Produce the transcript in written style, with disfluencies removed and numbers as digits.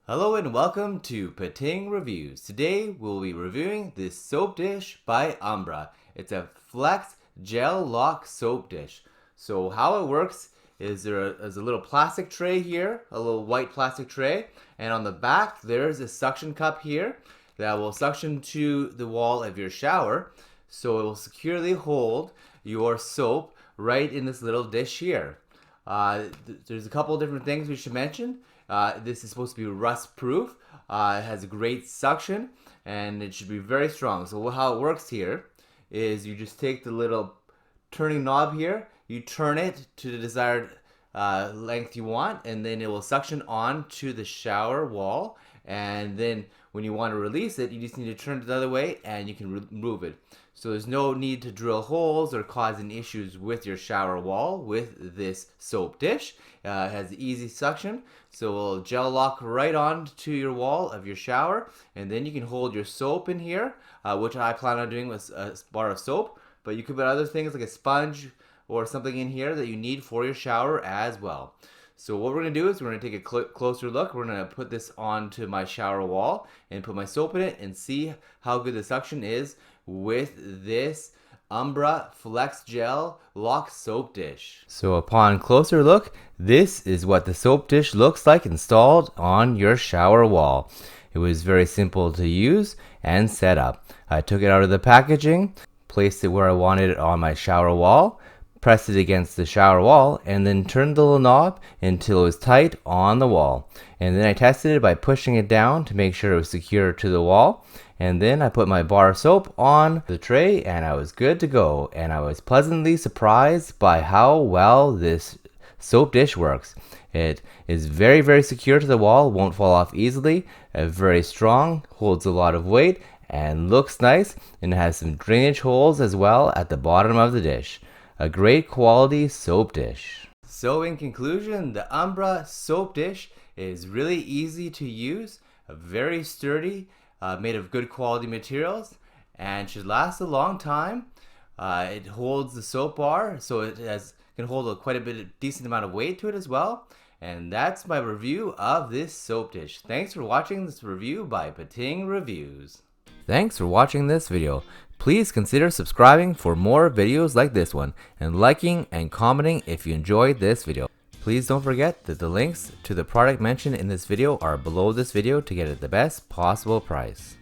Hello and welcome to Pating Reviews. Today we'll be reviewing this soap dish by Umbra. It's a Flex Gel Lock soap dish. So how it works is there's a little plastic tray here, a little white plastic tray, and on the back there's a suction cup here that will suction to the wall of your shower, so it will securely hold your soap right in this little dish here. There's a couple different things we should mention. This is supposed to be rust proof. It has a great suction and it should be very strong. So how it works here is you just take the little turning knob here, you turn it to the desired length you want, and then it will suction on to the shower wall. And then when you want to release it, you just need to turn it the other way and you can remove it. So there's no need to drill holes or cause any issues with your shower wall with this soap dish. It has easy suction, so it'll gel lock right on to your wall of your shower, and then you can hold your soap in here, which I plan on doing with a bar of soap, but you could put other things like a sponge or something in here that you need for your shower as well. So what we're going to do is we're going to take a closer look. We're going to put this onto my shower wall and put my soap in it and see how good the suction is with this Umbra Flex Gel Lock Soap Dish. So upon closer look, this is what the soap dish looks like installed on your shower wall. It was very simple to use and set up. I took it out of the packaging, placed it where I wanted it on my shower wall, pressed it against the shower wall, and then turned the little knob until it was tight on the wall. And then I tested it by pushing it down to make sure it was secure to the wall. And then I put my bar of soap on the tray and I was good to go. And I was pleasantly surprised by how well this soap dish works. It is very, very secure to the wall, won't fall off easily, very strong, holds a lot of weight, and looks nice, and it has some drainage holes as well at the bottom of the dish. A great quality soap dish. So in conclusion, the Umbra soap dish is really easy to use, very sturdy, made of good quality materials, and should last a long time. It holds the soap bar, so it can hold quite a decent amount of weight to it as well. And that's my review of this soap dish. Thanks for watching this review by Pating Reviews. Thanks for watching this video. Please consider subscribing for more videos like this one, and liking and commenting if you enjoyed this video. Please don't forget that the links to the product mentioned in this video are below this video to get it the best possible price.